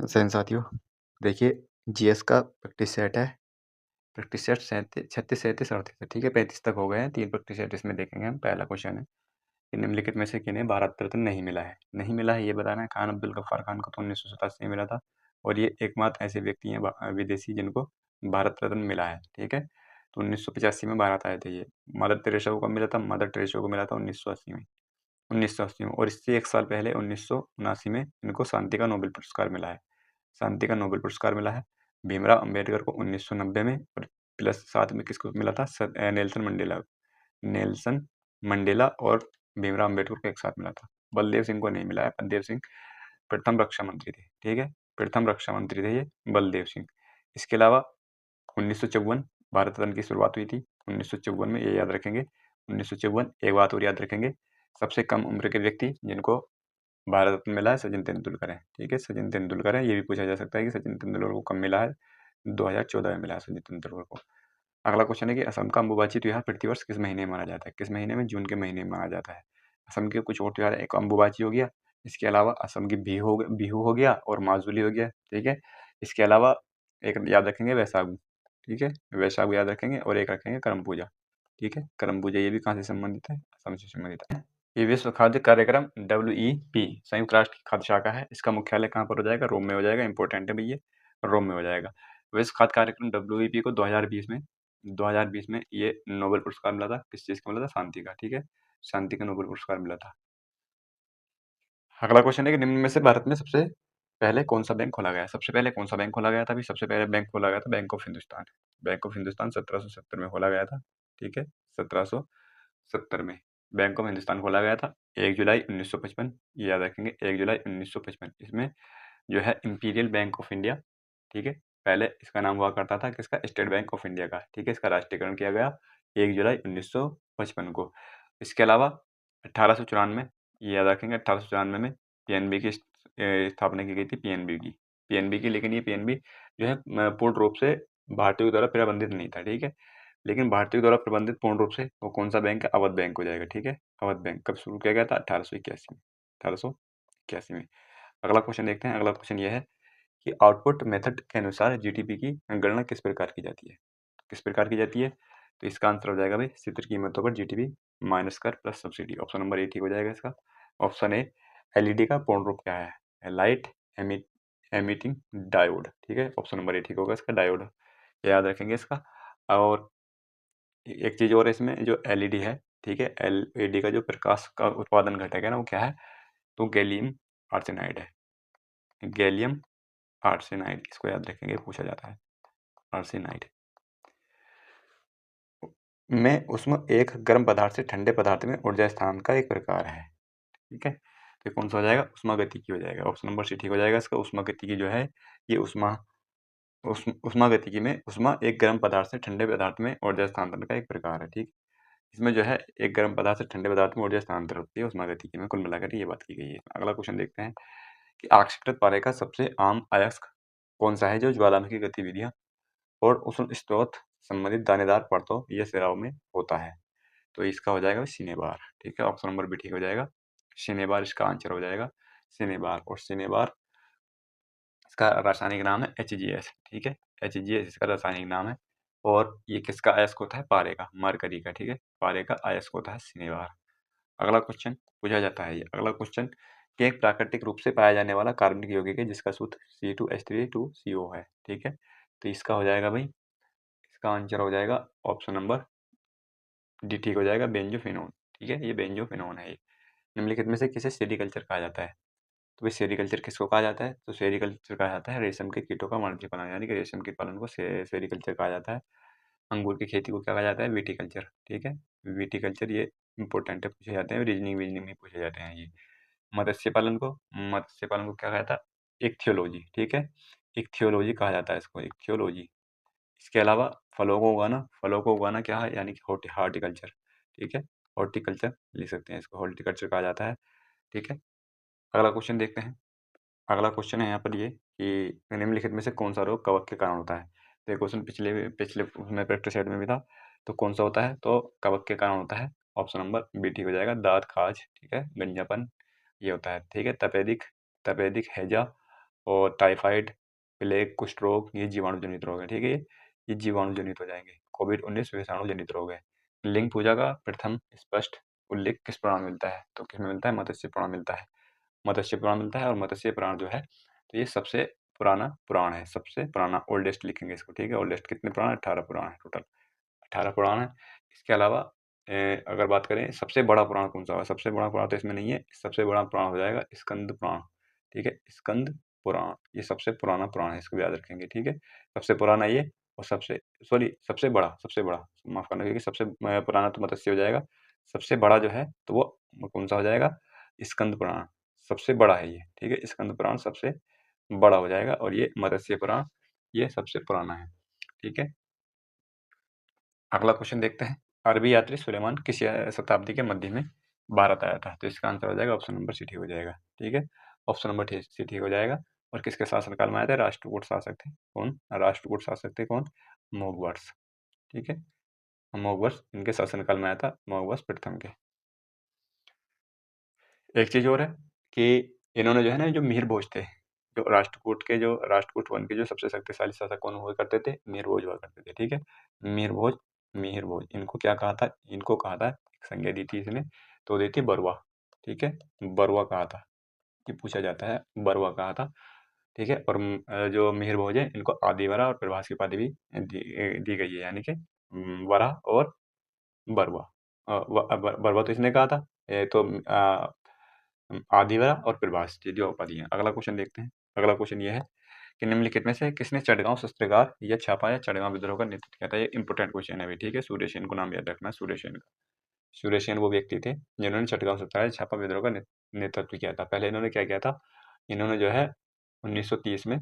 सही साथियों, देखिए जीएस का प्रैक्टिस सेट है। प्रैक्टिस सेट 36, 37, 38 है, ठीक है। 35 तक हो गए हैं। 3 प्रैक्टिस सेट इसमें देखेंगे हम। पहला क्वेश्चन है कि निम्नलिखित में से किन्हें भारत रत्न नहीं मिला है। नहीं मिला है ये बताना है। खान अब्दुल गफ्फार खान को तो 1987 में मिला था और ये एकमात्र ऐसे व्यक्ति हैं विदेशी जिनको भारत रत्न मिला है, ठीक है। तो 1985 में भारत आए थे ये। मदर टेरेसा को कब मिला था? मदर टेरेसा को मिला था 1980 में। 1980 में। और इससे 1 साल पहले 1979 में इनको शांति का नोबेल पुरस्कार मिला है। शांति का नोबेल पुरस्कार मिला है। भीमराव अंबेडकर को 1990 में और प्लस साथ में किसको मिला था? Nelson Mandela. नेल्सन मंडेला और भीमराव अंबेडकर को एक साथ मिला था। बलदेव सिंह को नहीं मिला है। बलदेव सिंह प्रथम रक्षा मंत्री थे, ठीक है। प्रथम रक्षा मंत्री थे ये बलदेव सिंह। इसके अलावा 1954 भारत रत्न की शुरुआत हुई थी। 1954 में, ये याद रखेंगे। 1954। एक बात और याद रखेंगे, सबसे कम उम्र के व्यक्ति जिनको भारत रत्न मिला है सचिन तेंदुलकर है, ठीक है। सचिन तेंदुलकर है। ये भी पूछा जा सकता है कि सचिन तेंदुलकर को कब मिला है? 2014 में मिला है सचिन तेंदुलकर को। अगला क्वेश्चन है कि असम का अम्बुबाची त्योहार प्रतिवर्ष किस महीने में मनाया जाता है? किस महीने में? जून के महीने में मनाया जाता है। असम के कुछ और त्योहार है। एक अम्बुबाची हो गया, इसके अलावा असम की बिहू हो गया और माजुली हो गया, ठीक है। इसके अलावा एक याद रखेंगे वैशाखू, ठीक है। वैशाखू याद रखेंगे और एक रखेंगे करम पूजा, ठीक है। करम पूजा ये भी कहाँ से संबंधित है? असम से संबंधित है। ये विश्व खाद्य कार्यक्रम WEP संयुक्त राष्ट्र की खाद्य शाखा है। इसका मुख्यालय कहाँ पर हो जाएगा? रोम में हो जाएगा। इंपॉर्टेंट है भैया, रोम में हो जाएगा। विश्व खाद्य कार्यक्रम WEP को 2020 में ये नोबेल पुरस्कार मिला था। किस चीज़ का मिला था? शांति का, ठीक है। शांति का नोबेल पुरस्कार मिला था। अगला क्वेश्चन है कि निम्न में से भारत में सबसे पहले कौन सा बैंक खोला गया? सबसे पहले कौन सा बैंक खोला गया था? अभी सबसे पहले बैंक खोला गया था bank of Hindustan. Bank of Hindustan 1770 में खोला गया था, ठीक है। 1770 में बैंक ऑफ हिंदुस्तान खोला गया था। 1 जुलाई 1955, ये याद रखेंगे। 1 जुलाई 1955। इसमें जो है इंपीरियल बैंक ऑफ इंडिया, ठीक है। पहले इसका नाम हुआ करता था किसका? स्टेट बैंक ऑफ इंडिया का, ठीक है। इसका राष्ट्रीयकरण किया गया 1 जुलाई 1955 को। इसके अलावा 1894, ये याद रखेंगे, 1894 में पीएनबी की स्थापना की गई थी। पीएनबी की, लेकिन ये पीएनबी जो है पूर्ण रूप से भारतीयों द्वारा प्रबंधित नहीं था, ठीक है। लेकिन भारतीयों द्वारा प्रबंधित पूर्ण रूप से वो कौन सा बैंक है? अवध बैंक हो जाएगा, ठीक है। अवध बैंक कब शुरू किया गया था? 1881 में। 1881 में। अगला क्वेश्चन देखते हैं। अगला क्वेश्चन ये है कि आउटपुट मेथड के अनुसार जीडीपी की गणना किस प्रकार की जाती है? किस प्रकार की जाती है? तो इसका आंसर हो जाएगा भाई, स्थिर कीमतों पर जीडीपी माइनस कर plus subsidy. Option number A ठीक हो जाएगा इसका। Option A. एलईडी का पूर्ण रूप क्या है? लाइट एमिटिंग डायोड, ठीक है। ऑप्शन नंबर ए ठीक होगा इसका, डायोड। याद रखेंगे इसका। और एक चीज और है इसमें, जो एलईडी है, ठीक है। एलईडी का जो प्रकाश का उत्पादन घटक है ना, वो क्या है? तो गैलियम आर्सेनाइड है। गैलियम आर्सेनाइड, इसको याद रखेंगे, पूछा जाता है। आर्सेनाइड में उसमें एक गर्म पदार्थ से ठंडे पदार्थ में ऊर्जा स्थानांतरण का एक प्रकार है, ठीक है। तो कौन सा हो जाएगा? उष्मागतिकी हो जाएगा। ऑप्शन नंबर सी ठीक हो जाएगा इसका। उष्मागतिकी जो है ये उष्मागतिकी में उष्मा एक गर्म पदार्थ से ठंडे पदार्थ में ऊर्जा स्थानांतरण का एक प्रकार है, ठीक। इसमें जो है एक गर्म पदार्थ से ठंडे पदार्थ में ऊर्जा स्थानांतरित होती है उष्मागतिकी में। कुल मिलाकर ये बात की गई है। अगला क्वेश्चन देखते हैं कि आक्षेपित पारे का सबसे आम अयस्क कौन सा है जो ज्वालामुखी गतिविधियां और उष्ण स्रोत संबंधित दानेदार परतों या सिराओं में होता है? तो इसका हो जाएगा सिनेबार, ठीक है। ऑप्शन नंबर बी ठीक हो जाएगा। सिनेबार इसका आंसर हो जाएगा। सिनेबार। और सिनेबार इसका रासायनिक नाम है HGS, ठीक है। HGS इसका रासायनिक नाम है। और ये किसका अयस्क होता है? पारे का, मरकरी का, ठीक है। पारे का अयस्क होता है सिनेबार। अगला क्वेश्चन पूछा जाता है ये। अगला क्वेश्चन कि एक प्राकृतिक रूप से पाया जाने वाला कार्बनिक यौगिक है जिसका सूत्र C2H32CO है, ठीक है। तो इसका हो जाएगा भाई, इसका आंसर हो जाएगा ऑप्शन नंबर डी ठीक हो जाएगा, बेंजोफिनोन, ठीक है। ये बेंजोफिनोन है। ये निम्नलिखित में से किसे सेरीकल्चर कहा जाता है? तो भाई सेरीकल्चर किसको कहा जाता है? तो सेरीकल्चर कहा जाता है रेशम के कीटों का वाणिज्यिक पालन, यानी कि रेशम के पालन को सेरीकल्चर कहा जाता है। अंगूर की खेती को क्या कहा जाता है? विटीकल्चर, ठीक है। विटीकल्चर ये इंपॉर्टेंट है, पूछे जाते हैं, रीजनिंग में पूछे जाते हैं ये। मत्स्य पालन को क्या कहा जाता है? इक्थियोलॉजी, ठीक है। इक्थियोलॉजी कहा जाता है इसको, इक्थियोलॉजी। इसके अलावा फलों को उगाना क्या है? यानी कि हॉर्टिकल्चर, ठीक है। हॉर्टिकल्चर लिख सकते हैं इसको, हॉर्टिकल्चर कहा जाता है, ठीक है। अगला क्वेश्चन देखते हैं। अगला क्वेश्चन है यहाँ पर ये कि निम्नलिखित में से कौन सा रोग कवक के कारण होता है? तो ये क्वेश्चन पिछले पिछले उसमें प्रैक्टिस सेट में भी था। तो कौन सा होता है? तो कवक के कारण होता है। ऑप्शन नंबर बी ठीक हो जाएगा, दाद खाज, ठीक है, गंजापन, ये होता है, ठीक है। तपेदिक तपेदिक हैजा और टाइफाइड, प्लेग, कुष्ठ रोग, ये जीवाणु जनित रोग है, ठीक है। ये जीवाणु जनित हो जाएंगे। कोविड-19 विषाणु जनित रोग है। लिंग पूजा का प्रथम स्पष्ट उल्लेख किस पुराण में मिलता है? तो किसमें मिलता है? मत्स्य पुराण मिलता है। मत्स्य पुराण मिलता है, और मत्स्य पुराण जो है तो ये सबसे पुराना पुराण है, सबसे पुराना, ओल्डेस्ट लिखेंगे इसको, ठीक है। ओल्डेस्ट कितने पुराण? 18 पुराण है टोटल, 18 पुराण है। इसके अलावा अगर बात करें सबसे बड़ा पुराण कौन सा है? सबसे बड़ा पुराण तो इसमें नहीं है, सबसे बड़ा पुराण हो जाएगा स्कंद पुराण, ठीक है। स्कंद पुराण ये सबसे पुराना पुराण है, इसको याद रखेंगे, ठीक है। सबसे पुराना ये, और सबसे बड़ा, माफ करना, क्योंकि सबसे पुराना तो मत्स्य हो जाएगा। सबसे बड़ा जो है तो वो कौन सा हो जाएगा? स्कंद पुराण सबसे बड़ा है ये, ठीक है। स्कंद पुराण सबसे बड़ा हो जाएगा, और ये मत्स्य पुराण ये सबसे पुराना है, ठीक है। अगला क्वेश्चन देखते हैं। अरबी यात्री सुलेमान किस शताब्दी के मध्य में भारत आया था? तो इसका आंसर हो जाएगा ऑप्शन नंबर सी ठीक हो जाएगा, ठीक है। ऑप्शन नंबर सी ठीक हो जाएगा। और किसके शासनकाल में आए थे? राष्ट्रकूट शासक थे। कौन? राष्ट्रकूट शासक थे कौन? मोगवर्ष, ठीक है। मोगवर्ष इनके शासनकाल में आया था, मोगवर्ष प्रथम के। एक चीज और है कि इन्होंने जो है ना, जो मिहिर भोज थे, जो राष्ट्रकूट वन के जो सबसे शक्तिशाली शासक कौन हुआ करते थे? मिहिर भोज हुआ करते थे, ठीक है। मिहिर भोज, मिहिर भोज इनको क्या कहा था? इनको कहा था, एक संज्ञा दी थी इसने, तो दी थी बरुआ, ठीक है। बरुआ कहा था, कि पूछा जाता है, बरुआ कहा था, ठीक है। और जो मिहिर भोज है इनको आदिवरा और प्रभास की उपाधि भी दी गई है, यानी कि वरा और बरुआ। बरुआ तो इसने कहा था, तो आदिवरा और प्रभास, ये जो उपाधि है। अगला क्वेश्चन देखते हैं। अगला क्वेश्चन ये है कि निम्नलिखित में से किसने चढ़गांव शस्त्रागार या छापा या चढ़गांव विद्रोह का नेतृत्व किया था? ये इंपोर्टेंट क्वेश्चन है अभी, ठीक है। सूर्यसेन को नाम याद रखना, सूर्यसेन का। सूर्यसेन वो व्यक्ति थे जिन्होंने चढ़गांव शस्त्रागार छापा विद्रोह का नेतृत्व किया था। पहले इन्होंने क्या किया था? इन्होंने जो है 1930 में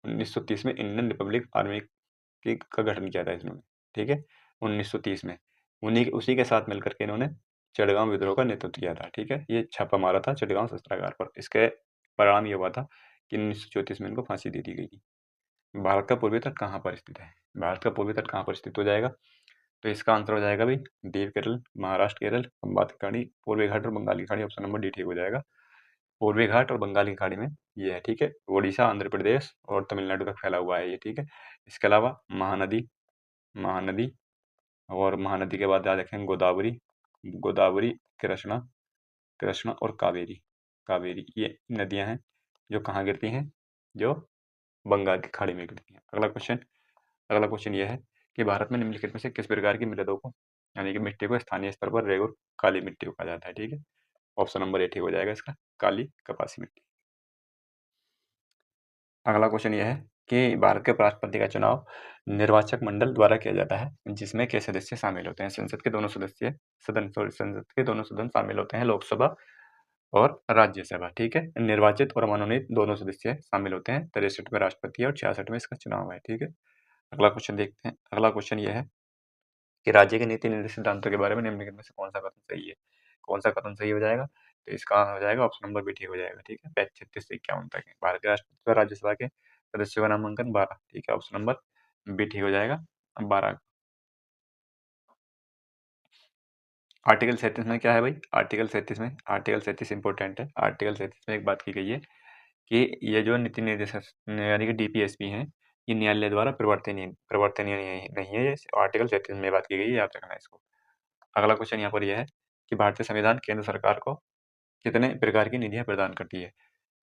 1930 में इंडियन रिपब्लिक आर्मी का गठन किया था इन्होंने, ठीक है। 1930 में उसी के साथ मिलकर के इन्होंने चढ़गांव विद्रोह का नेतृत्व किया था, ठीक है। ये छापा मारा था चढ़गांव शस्त्रागार पर। इसके परिणाम ये हुआ था कि 1934 में इनको फांसी दे दी गई थी। भारत का पूर्वी तट कहाँ पर स्थित है? भारत का पूर्वी तट कहाँ पर स्थित हो जाएगा? तो इसका आंसर हो जाएगा भाई दीव केरल, महाराष्ट्र केरल, खंबात की खाड़ी, पूर्वी घाट और बंगाल की खाड़ी। ऑप्शन नंबर डी ठीक हो जाएगा। पूर्वी घाट और बंगाल की खाड़ी में ये है, ठीक है। ओडिशा, आंध्र प्रदेश और तमिलनाडु तक फैला हुआ है ये, ठीक है। इसके अलावा महानदी, महानदी और महानदी के बाद याद रखें गोदावरी, गोदावरी, कृष्णा, कृष्णा और कावेरी, कावेरी, ये नदियां हैं जो कहाँ गिरती हैं? जो बंगाल की खाड़ी में गिरती हैं। अगला क्वेश्चन ये है कि भारत में निम्नलिखित में से किस प्रकार की मृदों को, यानी कि मिट्टी को स्थानीय स्तर पर रेगुर काली मिट्टी को कहा जाता है, ठीक है। ऑप्शन नंबर ए ठीक हो जाएगा इसका, काली कपासी मिट्टी। अगला क्वेश्चन यह है कि भारत के राष्ट्रपति का चुनाव निर्वाचक मंडल द्वारा किया जाता है, जिसमें के सदस्य शामिल होते हैं? संसद के दोनों सदन शामिल होते हैं, लोकसभा और राज्यसभा, ठीक है। निर्वाचित और मनोनीत दोनों सदस्य शामिल होते हैं। 63 में राष्ट्रपति और 66 में इसका चुनाव है, ठीक है। अगला क्वेश्चन देखते हैं। अगला क्वेश्चन यह है कि राज्य के नीति निर्देश सिद्धांतों के बारे में निम्नलिखित में से कौन सा कथन सही है? कौन सा कथन सही हो जाएगा? तो इसका हो जाएगा ऑप्शन नंबर बी ठीक हो जाएगा, ठीक है। पेज 36 से 51 तक है। भारत के राष्ट्रपति और राज्यसभा के सदस्यों का नामांकन 12, ठीक है। ऑप्शन नंबर बी ठीक हो जाएगा, 12। आर्टिकल 37 में क्या है भाई? आर्टिकल 37 इंपॉर्टेंट है। आर्टिकल 37 में एक बात की गई है कि ये जो नीति निर्देशक यानी कि डीपीएसपी हैं, ये न्यायालय द्वारा प्रवर्तनीय नहीं है। ये आर्टिकल 37 में बात की गई है, याद रखना है इसको। अगला क्वेश्चन यहाँ पर यह है कि भारतीय संविधान केंद्र सरकार को कितने प्रकार की निधियां प्रदान करती है?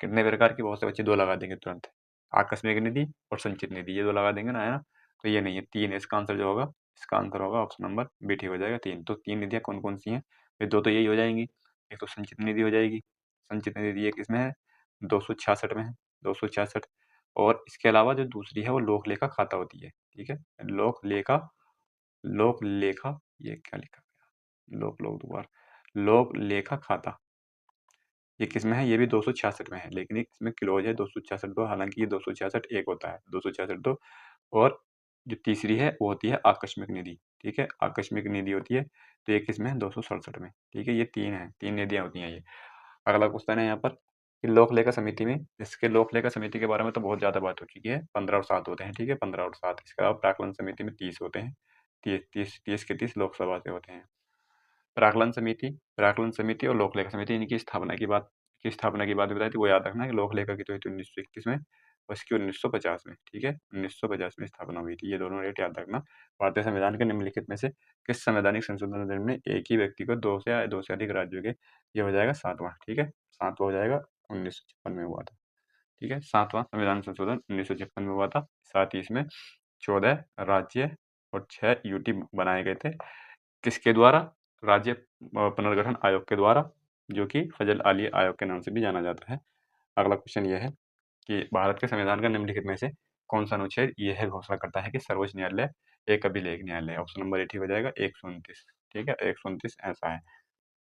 कितने प्रकार की? बहुत से बच्चे दो लगा देंगे तुरंत। आकस्मिक निधि और संचित निधि, ये दो लगा देंगे ना, है ना। तो ये नहीं है, तीन है इसका आंसर जो होगा। इसका आंसर होगा ऑप्शन नंबर बी ठीक हो जाएगा, तीन। तो तीन निधियां कौन कौन सी हैं? ये दो तो यही हो जाएंगी। एक तो संचित निधि हो जाएगी, संचित निधि ये किसमें है? 266 में है, 266। और इसके अलावा जो दूसरी है वो लोक लेखा खाता होती है, ठीक है। लोक लेखा, लोक लेखा, ये क्या लिखा गया? लोक लोक दोबारा लोक लेखा खाता, ये किसमें है? ये भी 266 में है, लेकिन इसमें क्लोज है 266 दो, हालांकि ये 266 एक होता है, 266 दो। और जो तीसरी है वो होती है आकस्मिक निधि, ठीक है। आकस्मिक निधि होती है, तो ये किसमें है? 267 में, ठीक है। ये तीन है, तीन निधियां होती हैं ये। अगला क्वेश्चन है यहाँ पर कि लोक लेखा समिति में, इसके लोक लेखा समिति के बारे में तो बहुत ज्यादा बात हो चुकी है। 15 और 7 होते हैं, ठीक है, 15 और 7। इसके अलावा प्राक्कलन समिति में 30 होते हैं, 30 के 30 लोकसभा से होते हैं। प्राक्कलन समिति और लोक लेखा समिति, इनकी स्थापना की बात की स्थापना की बात बताई थी, वो याद रखना है कि लोक लेखा की तो हुई थी 1921 में और इसकी 1950 में, ठीक है? 1950 में स्थापना हुई थी। ये दोनों डेट याद रखना। भारतीय संविधान के निम्नलिखित में से किस संवैधानिक संशोधन अधिनियम ने एक ही व्यक्ति को 2 से अधिक राज्यों के, ये हो जाएगा 7वां, ठीक है? 7वां हो जाएगा, 1956 में हुआ था, ठीक है? 7वां संविधान संशोधन 1956 में हुआ था। साथ ही इसमें 14 राज्य और 6 यूटी बनाए गए थे। किसके द्वारा? राज्य पुनर्गठन आयोग के द्वारा, जो कि फजल आली आयोग के नाम से भी जाना जाता है। अगला क्वेश्चन यह है कि भारत के संविधान का निम्नलिखित में से कौन सा अनुच्छेद यह घोषणा करता है कि सर्वोच्च न्यायालय एक अभिलेख न्यायालय है? ऑप्शन नंबर ए ठीक हो जाएगा, 129, ठीक है? 129 ऐसा है।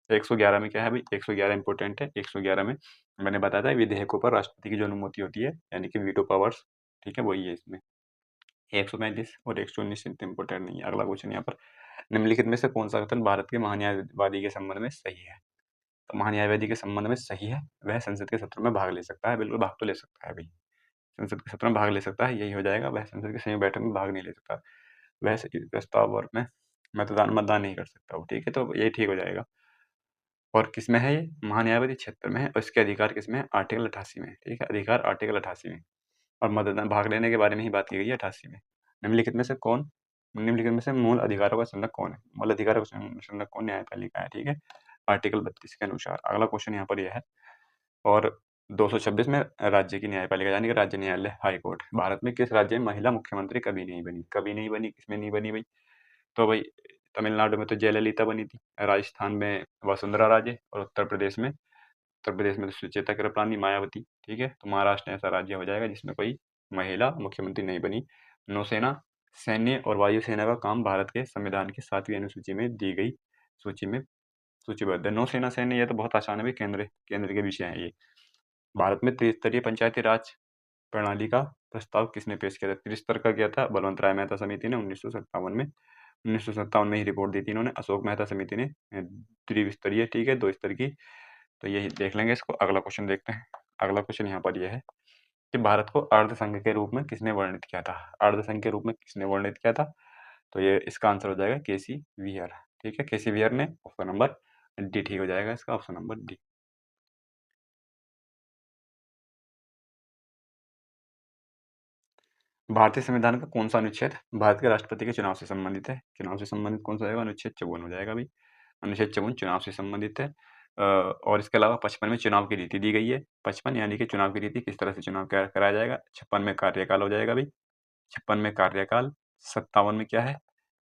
111 में क्या है भाई? 111 इंपॉर्टेंट है। 111 में मैंने बताया था विधेयकों पर राष्ट्रपति की जो अनुमति होती है, यानी कि वीटो पावर्स, ठीक है, वही है इसमें। 135 और 119 इंपॉर्टेंट नहीं है। अगला क्वेश्चन यहाँ पर, निम्नलिखित में से कौन सा कथन भारत के महान्यायवादी के संबंध में सही है? तो महान्यायवादी के संबंध में सही है, वह संसद के सत्र में भाग ले सकता है। बिल्कुल भाग तो ले सकता है भाई, संसद के सत्र में भाग ले सकता है, यही हो जाएगा। वह संसद की संयुक्त बैठक में भाग नहीं ले सकता, वह प्रस्ताव और में मतदान नहीं कर सकता वो, ठीक है? तो ये ठीक हो जाएगा। और किसमें है ये? महान्यायवादी क्षेत्र में है और इसके अधिकार किसमें है? आर्टिकल 88 में, ठीक है? अधिकार आर्टिकल 88 में। और मतदान भाग लेने के बारे में ही बात की गई है 88 में। निम्नलिखित में से मूल अधिकारों का संरक्षक कौन है? मूल अधिकारों का संरक्षक कौन? न्यायपालिका है, ठीक है? आर्टिकल 32 के अनुसार। अगला क्वेश्चन यहाँ पर यह है, और 226 में राज्य की न्यायपालिका यानी कि राज्य न्यायालय, हाई कोर्ट। भारत में किस राज्य में महिला मुख्यमंत्री कभी नहीं बनी? कभी नहीं बनी, किसमें नहीं बनी भाई? तो भाई तमिलनाडु में तो जयललिता बनी थी, राजस्थान में वसुंधरा राजे और उत्तर प्रदेश में तो सुचेता कृपलानी, मायावती, ठीक है? तो महाराष्ट्र ऐसा राज्य हो जाएगा जिसमें कोई महिला मुख्यमंत्री नहीं बनी। नौसेना, सैन्य और वायुसेना का काम भारत के संविधान की 7वीं अनुसूची में दी गई सूची में सूचीबद्ध है। नौसेना, सैन्य, ये तो बहुत आसान है भाई, केंद्र के विषय हैं ये। भारत में त्रिस्तरीय पंचायती राज प्रणाली का प्रस्ताव किसने पेश किया था? त्रिस्तर का किया था बलवंत राय मेहता समिति ने 1957 में। 1957 में ही रिपोर्ट दी थी इन्होंने। अशोक मेहता समिति ने त्रिस्तरीय, ठीक है, 2 स्तर की। तो यही देख लेंगे इसको। अगला क्वेश्चन देखते हैं। अगला क्वेश्चन यहाँ पर यह है कि भारत को अर्ध संघ के रूप में किसने वर्णित किया था? अर्ध संघ के रूप में किसने वर्णित किया था? तो ये इसका आंसर हो जाएगा केसी वियर, ठीक है? केसी वियर ने। ऑप्शन नंबर डी ठीक हो जाएगा इसका, ऑप्शन नंबर डी। भारतीय संविधान का कौन सा अनुच्छेद भारत के राष्ट्रपति के चुनाव से संबंधित है? चुनाव से संबंधित कौन सा होगा? अनुच्छेद 54 हो जाएगा भाई। अनुच्छेद 54 चुनाव से संबंधित है। और इसके अलावा 55 में चुनाव की रीति दी गई है। 55 यानी कि चुनाव की रीति, किस तरह से चुनाव कराया जाएगा। 56 में कार्यकाल हो जाएगा भाई, 56 में कार्यकाल। 57 में क्या है?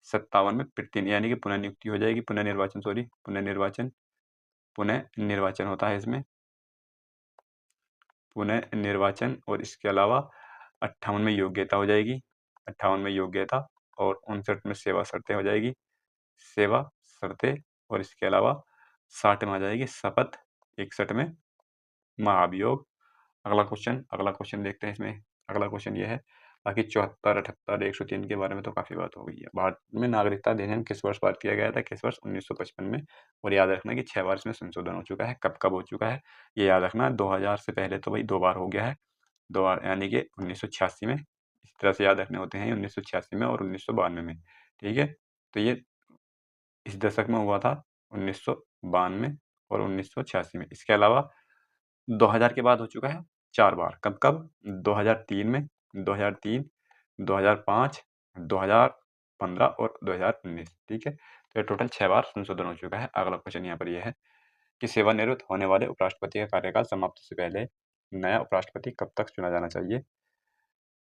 57 में यानी कि पुनर्नियुक्ति हो जाएगी, पुनः निर्वाचन होता है इसमें, पुनर्निर्वाचन। और इसके अलावा 58 में योग्यता हो जाएगी, 58 में योग्यता। और 59 में सेवा शर्तें हो जाएगी, सेवा शर्तें। और इसके अलावा 60 में आ जाएगी शपथ, 61 में महाभियोग। अगला क्वेश्चन देखते हैं इसमें। अगला क्वेश्चन ये है, बाकी 74, 78, 103 के बारे में तो काफ़ी बात हो गई है। भारत में नागरिकता अधिनियम किस वर्ष पारित किया गया था? किस वर्ष? 1955 में। और याद रखना कि 6 बार इसमें संशोधन हो चुका है। कब कब हो चुका है ये याद रखना। 2000 से पहले तो भाई 2 बार हो गया है, 2 बार, यानी कि 1986 में। इस तरह से याद रखने होते हैं, 1986 में और 1992 में, ठीक है? तो ये इस दशक में हुआ था, 1992 और 1986 में। इसके अलावा 2000 के बाद हो चुका है 4 बार। कब कब? 2003 में, 2003, 2005, 2015 और 2019, ठीक है? तो ये टोटल 6 बार संशोधन हो चुका है। अगला क्वेश्चन यहाँ पर यह है कि सेवानिवृत्त होने वाले उपराष्ट्रपति का कार्यकाल समाप्ति से पहले नया उपराष्ट्रपति कब तक चुना जाना चाहिए?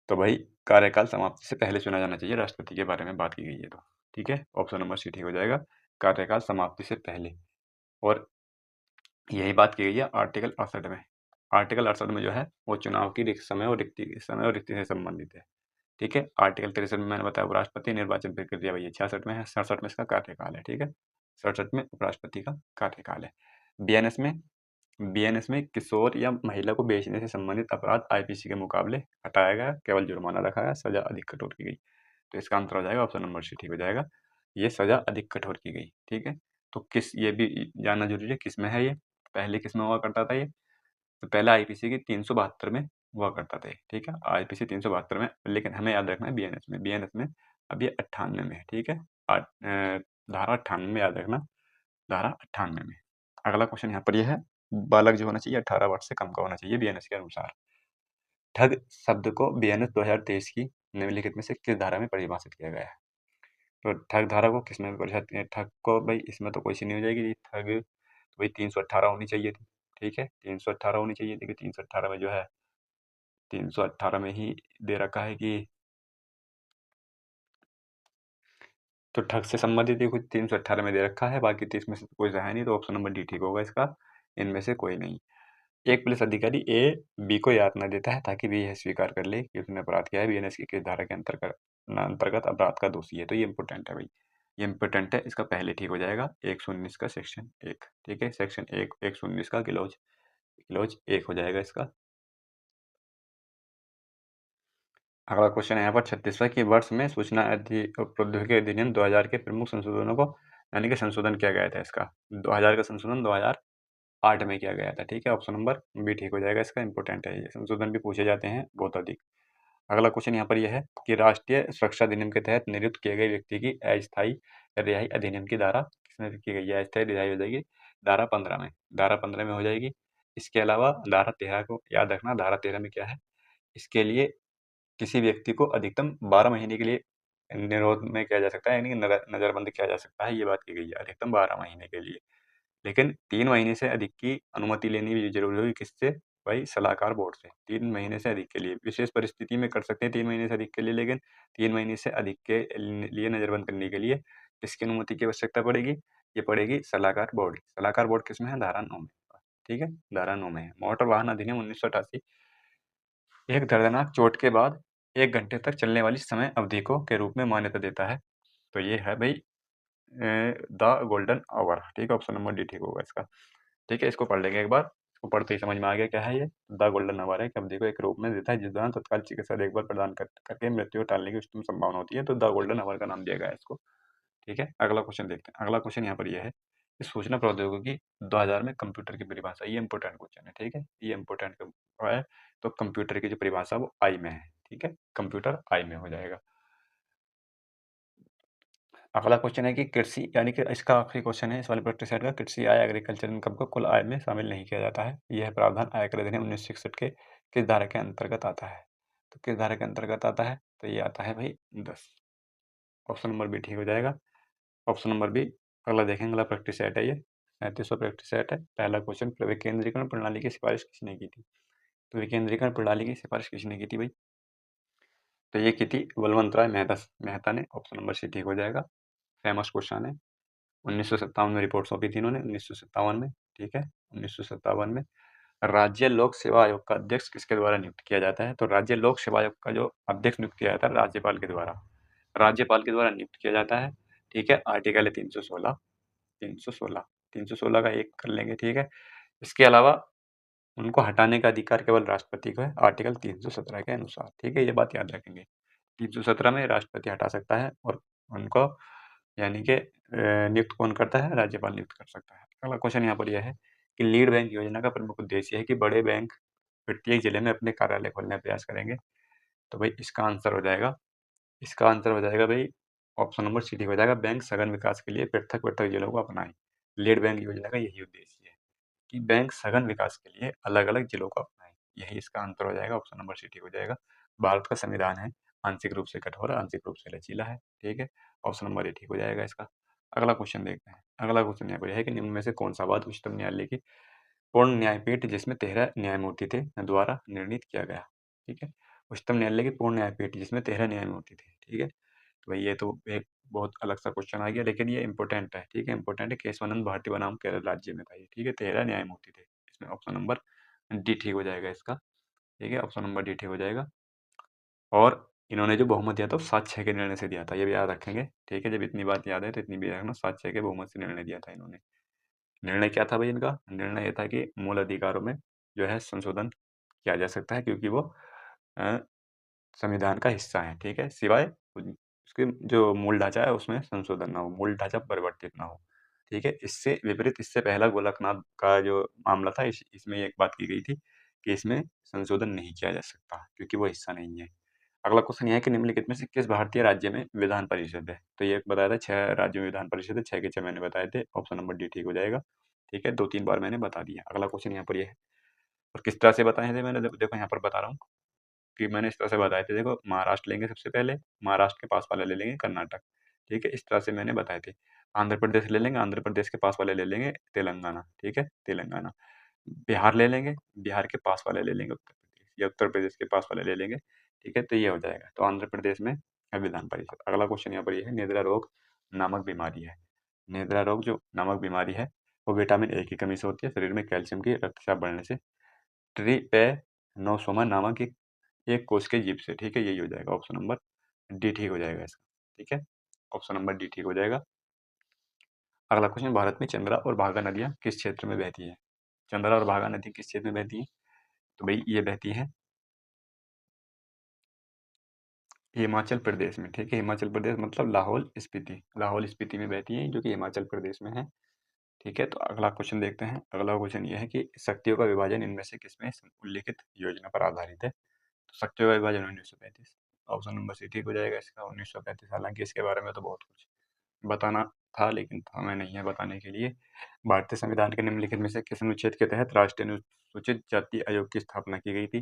तो भाई कार्यकाल समाप्ति से पहले चुना जाना चाहिए, राष्ट्रपति के बारे में बात की गई है तो, ठीक है? ऑप्शन नंबर सी ठीक हो जाएगा, कार्यकाल समाप्ति से पहले। और यही बात की गई है आर्टिकल 68 में। आर्टिकल 68 में जो है वो चुनाव की समय और रिक्ति से संबंधित है, ठीक है? आर्टिकल 63 में मैंने बताया उपराष्ट्रपति निर्वाचन प्रक्रिया वही है। 66 में है, 67 में इसका कार्यकाल है, ठीक है? 67 में उपराष्ट्रपति का कार्यकाल है। बीएनएस में किशोर या महिला को बेचने से संबंधित अपराध आईपीसी के मुकाबले हटाया गया, केवल जुर्माना रखा गया, सजा अधिक कठोर की गई। तो इसका आंसर हो जाएगा ऑप्शन नंबर सी ठीक हो जाएगा, ये सजा अधिक कठोर की गई, ठीक है? तो ये भी जानना जरूरी है, किस में है ये, पहले किस में हुआ करता था ये? तो पहले आईपीसी की 372 में हुआ करता था, ठीक है? आईपीसी 372 में, लेकिन हमें याद रखना है बीएनएस में अब ये 98 में है, ठीक है? धारा 98 में याद रखना, धारा 98 में। अगला क्वेश्चन यहाँ पर ये है बालक जो होना चाहिए 18 वर्ष से कम का होना चाहिए बीएनएस के अनुसार। ठग शब्द को बीएनएस 2023 की निम्नलिखित में से किस धारा में परिभाषित किया गया है? तो ठग धारा को किसमें परिभाषित, ठग को भाई इसमें तो कोई सी नहीं हो जाएगी ठग, तो भाई 318 होनी चाहिए थी। ठीक है, 318 होनी चाहिए थी कि 318 में जो है 318 में ही दे रखा है कि तो ठग से संबंधित ही कुछ 318 में दे रखा है, बाकी 30 में से कोई सा है नहीं, तो ऑप्शन नंबर डी ठीक होगा इसका, इनमें से कोई नहीं। एक पुलिस अधिकारी ए बी को यातना देता है ताकि बी यह स्वीकार कर ले कि उसने अपराध किया है, बीएनएस की किस धारा के अंतर्गत अपराध का दोषी है। तो ये इंपॉर्टेंट है भाई, ये इंपॉर्टेंट है, इसका पहले ठीक हो जाएगा 119 का सेक्शन 1। ठीक है, सेक्शन 1 119 का गिलोज गिलोज 1 हो जाएगा इसका। अगला क्वेश्चन है यहाँ पर 36वां कि वर्ष में सूचना प्रौद्योगिकी अधिनियम 2000 के प्रमुख संशोधनों को यानी कि संशोधन किया गया था इसका 2000 का संशोधन 2008 में किया गया था। ठीक है, ऑप्शन नंबर बी ठीक हो जाएगा इसका, इंपॉर्टेंट है, ये संशोधन भी पूछे जाते हैं बहुत अधिक। अगला क्वेश्चन यहाँ पर यह है कि राष्ट्रीय सुरक्षा अधिनियम के तहत नियुक्त किए गए व्यक्ति की अस्थायी रिहाई अधिनियम की धारा किसमें की गई है? अस्थायी रिहाई हो जाएगी धारा 15 में, धारा 15 में हो जाएगी। इसके अलावा धारा 13 को याद रखना, धारा 13 में क्या है, इसके लिए किसी व्यक्ति को अधिकतम 12 महीने के लिए निरोध में किया जा सकता है, यानी नजरबंद किया जा सकता है, ये बात की गई है, अधिकतम 12 महीने के लिए। लेकिन 3 महीने से अधिक की अनुमति लेनी भी जरूरी होगी, किससे भाई? सलाहकार बोर्ड से। 3 महीने से अधिक के लिए विशेष परिस्थिति में कर सकते हैं 3 महीने से अधिक के लिए, लेकिन 3 महीने से अधिक के लिए नजरबंद करने के लिए किसकी अनुमति की आवश्यकता पड़ेगी? ये पड़ेगी सलाहकार बोर्ड की। सलाहकार बोर्ड किसमें है? धारा 9 में। ठीक है, धारा 9 में है। मोटर वाहन अधिनियम 1988 एक दर्दनाक चोट के बाद 1 घंटे तक चलने वाली समय अवधि को के रूप में मान्यता देता है। तो ये है भाई द गोल्डन आवर। ठीक है, ऑप्शन नंबर डी ठीक होगा इसका। ठीक है, इसको पढ़ लेंगे एक बार, इसको पढ़ते ही समझ में आ गया क्या है ये। द गोल्डन आवर है कि अवधि को एक रूप में देता है जिस दौरान तत्काल चिकित्सा देखभाल प्रदान करके मृत्यु को टालने की उच्चतम संभावना होती है, तो द गोल्डन आवर का नाम दिया गया है इसको। ठीक है, अगला क्वेश्चन देखते हैं। अगला क्वेश्चन यहाँ पर यह है कि सूचना प्रौद्योगिकी 2000 में कंप्यूटर की परिभाषा, ये इंपॉर्टेंट क्वेश्चन है। ठीक है, ये इंपॉर्टेंट है, तो कंप्यूटर की जो परिभाषा वो आई में है। ठीक है, कंप्यूटर आई में हो जाएगा। अगला क्वेश्चन है कि कृषि यानी कि इसका आखिरी क्वेश्चन है इस वाले प्रैक्टिस सेट का, कृषि आय एग्रीकल्चर इनकम को कुल आय में शामिल नहीं किया जाता है। यह प्रावधान आयकर अधिनियम 1961 के किस धारा के अंतर्गत आता है? तो किस धारा के अंतर्गत आता है? तो ये आता है भाई 10। ऑप्शन नंबर बी ठीक हो जाएगा, ऑप्शन नंबर बी। अगला देखेंगे, अगला प्रैक्टिस सेट है ये 37वां प्रैक्टिस सेट है। पहला क्वेश्चन, विकेंद्रीकरण प्रणाली की सिफारिश किसने की थी? तो विकेंद्रीकरण प्रणाली की सिफारिश किसने की थी भाई? तो ये की थी बलवंत राय मेहता ने। ऑप्शन नंबर सी ठीक हो जाएगा, फेमस क्वेश्चन है। 1957 में रिपोर्ट सौंपी थी इन्होंने, 1957 में। ठीक है, 1957 में। राज्य लोक सेवा आयोग का अध्यक्ष किसके द्वारा नियुक्त किया जाता है? तो राज्य लोक सेवा आयोग का जो अध्यक्ष नियुक्त किया जाता है राज्यपाल के द्वारा, राज्यपाल के द्वारा नियुक्त किया जाता है। ठीक है, आर्टिकल है 316, 316, 316 का एक कर लेंगे। ठीक है, इसके अलावा उनको हटाने का अधिकार केवल राष्ट्रपति को है, आर्टिकल 317 के अनुसार। ठीक है, ये बात याद रखेंगे, 317 में राष्ट्रपति हटा सकता है और उनको यानी कि नियुक्त कौन करता है? राज्यपाल नियुक्त कर सकता है। अगला क्वेश्चन यहाँ पर यह है कि लीड बैंक योजना का प्रमुख उद्देश्य है कि बड़े बैंक प्रत्येक जिले में अपने कार्यालय खोलने का प्रयास करेंगे। तो भाई इसका आंसर हो जाएगा, इसका आंसर हो जाएगा भाई ऑप्शन नंबर सी ठीक हो जाएगा, बैंक सघन विकास के लिए पृथक पृथक जिलों को अपनाएं। लीड बैंक योजना का यही उद्देश्य है कि बैंक सघन विकास के लिए अलग अलग जिलों को अपनाएं, यही इसका आंसर हो जाएगा, ऑप्शन नंबर सी ठीक हो जाएगा। भारत का संविधान है आंशिक रूप से कठोर, आंशिक रूप से लचीला है। ठीक है, ऑप्शन नंबर ए ठीक हो जाएगा इसका। अगला क्वेश्चन देखते हैं। अगला क्वेश्चन यहाँ पर है कि निम्न में से कौन सा वाद उच्चतम न्यायालय की पूर्ण न्यायपीठ जिसमें 13 न्यायमूर्ति थे द्वारा निर्णित किया गया? ठीक है, उच्चतम न्यायालय की पूर्ण न्यायपीठ जिसमें 13 न्यायमूर्ति थे। ठीक है, तो भाई ये तो एक बहुत अलग सा क्वेश्चन आ गया, लेकिन ये इंपॉर्टेंट है। ठीक है, इंपॉर्टेंट है, केशवानंद भारती बनाम केरल राज्य में था ये। ठीक है, 13 न्यायमूर्ति थे इसमें, ऑप्शन नंबर डी ठीक हो जाएगा इसका। ठीक है, ऑप्शन नंबर डी ठीक हो जाएगा। और इन्होंने जो बहुमत दिया था वो 7-6 के निर्णय से दिया था, ये भी याद रखेंगे। ठीक है, जब इतनी बात याद है तो इतनी भी याद रखना, 7-6 के बहुमत से निर्णय दिया था इन्होंने। निर्णय क्या था भाई इनका? निर्णय ये था कि मूल अधिकारों में जो है संशोधन किया जा सकता है क्योंकि वो अ, संविधान का हिस्सा है। ठीक है, सिवाय उसके जो मूल ढांचा है उसमें संशोधन ना हो, मूल ढांचा परिवर्तित ना हो। ठीक है, इससे विपरीत इससे पहला गोलकनाथ का जो मामला था इसमें एक बात की गई थी कि इसमें संशोधन नहीं किया जा सकता क्योंकि वो हिस्सा नहीं है। अगला क्वेश्चन ये है कि निम्नलिखित में से किस भारतीय राज्य में विधान परिषद है? तो ये बताया था 6 राज्यों में विधान परिषद है, 6 के 6 मैंने बताए थे, ऑप्शन नंबर डी ठीक हो जाएगा। ठीक है, 2-3 बार मैंने बता दिया। अगला क्वेश्चन यहाँ पर ये है, और किस तरह से बताए थे मैंने, देखो यहाँ पर बता रहा हूँ कि मैंने इस तरह से बताए थे। देखो, महाराष्ट्र लेंगे सबसे पहले, महाराष्ट्र के पास वाले ले लेंगे कर्नाटक, ठीक है, इस तरह से मैंने बताए थे। आंध्र प्रदेश ले लेंगे, आंध्र प्रदेश के पास वाले ले लेंगे तेलंगाना, ठीक है, तेलंगाना। बिहार ले लेंगे, बिहार के पास वाले ले लेंगे उत्तर प्रदेश, या उत्तर प्रदेश के पास वाले ले लेंगे, ठीक है, तो ये हो जाएगा। तो आंध्र प्रदेश में है विधान परिषद। अगला क्वेश्चन यहाँ पर ये है, नेद्रा रोग नामक बीमारी है। नेद्रा रोग जो नामक बीमारी है वो विटामिन ए की कमी से होती है, शरीर में कैल्शियम की रक्तचाप बढ़ने से, ट्रिपेनोसोमा नामक एक कोष के जीभ से, ठीक है, यही हो जाएगा। ऑप्शन नंबर डी ठीक हो जाएगा इसका, ठीक है, ऑप्शन नंबर डी ठीक हो जाएगा। अगला क्वेश्चन, भारत में चंद्रा और भागा नदियाँ किस क्षेत्र में बहती है? चंद्रा और भागा नदी किस क्षेत्र में बहती है? तो भाई ये बहती है हिमाचल प्रदेश में, ठीक है, हिमाचल प्रदेश मतलब लाहौल स्पीति, लाहौल स्पीति में बहती है, जो कि हिमाचल प्रदेश में है, ठीक है। तो अगला क्वेश्चन देखते हैं। अगला क्वेश्चन ये है कि शक्तियों का विभाजन इनमें से किसमें उल्लिखित योजना पर आधारित है? तो शक्तियों का विभाजन 1935, ऑप्शन नंबर सी ठीक हो जाएगा इसका, 1935। हालांकि इसके बारे में तो बहुत कुछ बताना था, लेकिन समय नहीं है बताने के लिए। भारतीय संविधान के निम्नलिखित में से किस अनुच्छेद के तहत राष्ट्रीय अनुसूचित जाति आयोग की स्थापना की गई थी?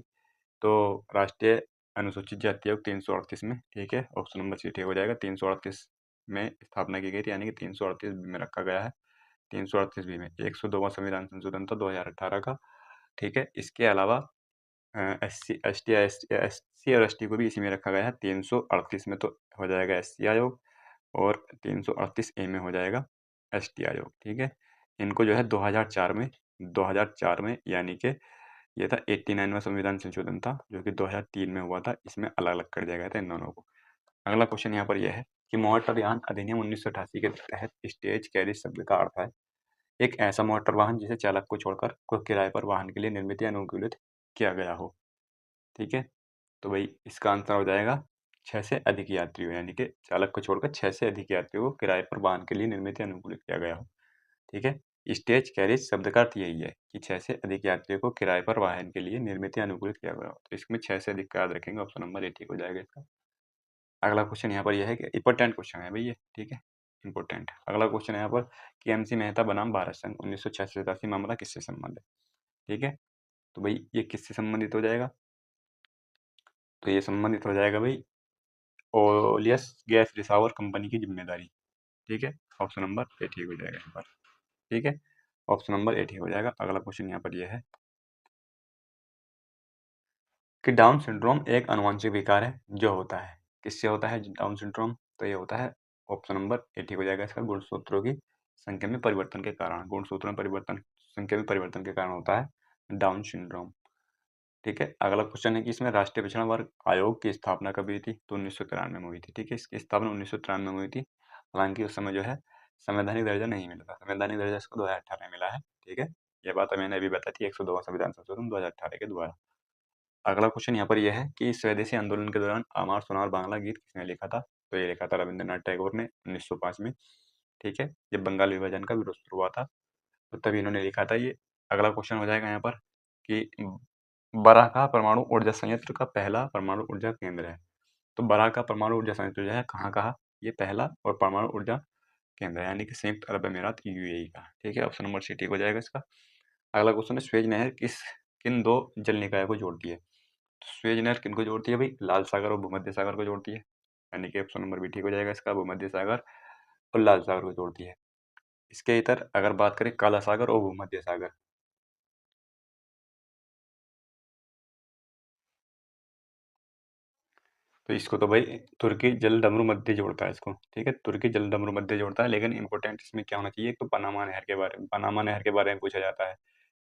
तो राष्ट्रीय अनुसूचित जाति आयोग 338 में, ठीक है, ऑप्शन नंबर सी ठीक हो जाएगा। 338 में स्थापना की गई थी, यानी कि 338 में रखा गया है। 338 बी में 102वां संविधान संशोधन था 2018 का, ठीक है। इसके अलावा एससी एसटी एससी और एसटी को भी इसी में रखा गया है। 338 में तो हो जाएगा एससी आयोग, और 338 ए में हो जाएगा एसटी आयोग, ठीक है। इनको जो है 2004 में यानी कि ये था 89वां संविधान संशोधन था, जो कि 2003 में हुआ था, इसमें अलग अलग कर दिया गया था इन दोनों को। अगला क्वेश्चन यहाँ पर यह है कि मोटर यान अधिनियम 1988 के तहत स्टेज कैरिज शब्द का अर्थ है एक ऐसा मोटर वाहन जिसे चालक को छोड़कर को किराए पर वाहन के लिए निर्मित या अनुकूलित किया गया हो, ठीक है। तो भाई इसका आंसर हो जाएगा 6 से अधिक यात्रियों, यानी कि चालक को छोड़कर 6 से अधिक यात्रियों को किराए पर वाहन के लिए निर्मित या अनुकूलित किया गया हो, ठीक है। स्टेज कैरिज शब्द का अर्थ यही है कि 6 से अधिक यात्रियों को किराए पर वाहन के लिए निर्मित या अनुकूलित किया गया हो। तो इसमें 6 से अधिक का याद रखेंगे, ऑप्शन नंबर ए ठीक हो जाएगा इसका। अगला क्वेश्चन यहाँ पर यह है कि इंपॉर्टेंट क्वेश्चन है भाई ये, ठीक है, इंपॉर्टेंट। अगला क्वेश्चन है यहाँ पर कि एमसी मेहता बनाम भारत संघ 1986 मामला किससे संबंधित है, ठीक है। तो भाई ये किससे संबंधित हो जाएगा? तो ये संबंधित हो जाएगा भाई ओलियस गैस रिसावर कंपनी की जिम्मेदारी, ठीक है, ऑप्शन नंबर ए ठीक हो जाएगा यहाँ पर, ठीक है, ऑप्शन नंबर ए ठीक हो जाएगा। अगला क्वेश्चन यहाँ पर यह है कि डाउन सिंड्रोम एक आनुवंशिक विकार है जो होता है, किससे होता है डाउन सिंड्रोम? तो ये होता है, ऑप्शन नंबर ए ठीक हो जाएगा इसका, गुणसूत्रों की संख्या में परिवर्तन के कारण, गुणसूत्रों में परिवर्तन, संख्या में परिवर्तन के कारण होता है डाउन सिंड्रोम, ठीक है। अगला क्वेश्चन है कि इसमें राष्ट्रीय पिछड़ा वर्ग आयोग की स्थापना कब हुई थी? तो 1993 में हुई थी, ठीक है, इसकी स्थापना 1993 में हुई थी। हालांकि उस समय जो है संवैधानिक दर्जा नहीं मिला था, संवैधानिक दर्जा इसको 2018 में मिला है, ठीक है। ये बात मैंने अभी बताई थी 102वां संविधान संशोधन 2018 के द्वारा। अगला क्वेश्चन यहाँ पर यह है कि स्वदेशी आंदोलन के दौरान आमार सोनार बांग्ला गीत किसने लिखा था? तो ये लिखा था रविंद्रनाथ टैगोर ने 1905 में, ठीक है, जब बंगाल विभाजन का विरोध शुरू हुआ था तो तभी इन्होंने लिखा था ये। अगला क्वेश्चन हो जाएगा यहाँ पर कि बराका परमाणु ऊर्जा संयंत्र का पहला परमाणु ऊर्जा केंद्र है। तो बराका परमाणु ऊर्जा संयंत्र जो है कहाँ ये पहला और परमाणु ऊर्जा केंद्र है, यानी कि संयुक्त अरब अमीरात यूएई का, ठीक है, ऑप्शन नंबर सी ठीक हो जाएगा इसका। अगला क्वेश्चन है स्वेज नहर किन दो जल निकायों को जोड़ती है? तो स्वेज नहर किनको जोड़ती है भाई? लाल सागर और भूमध्य सागर को जोड़ती है, यानी कि ऑप्शन नंबर भी ठीक हो जाएगा इसका, भूमध्य सागर और लाल सागर को जोड़ती है। इसके इतर अगर बात करें काला सागर और भूमध्य सागर, तो इसको तो भाई तुर्की जल डमरू मध्य जोड़ता है इसको, ठीक है, तुर्की जल डमरू मध्य जोड़ता है। लेकिन इंपॉर्टेंट इसमें क्या होना चाहिए, एक तो पनामा नहर के बारे में, पनामा नहर के बारे में पूछा जाता है,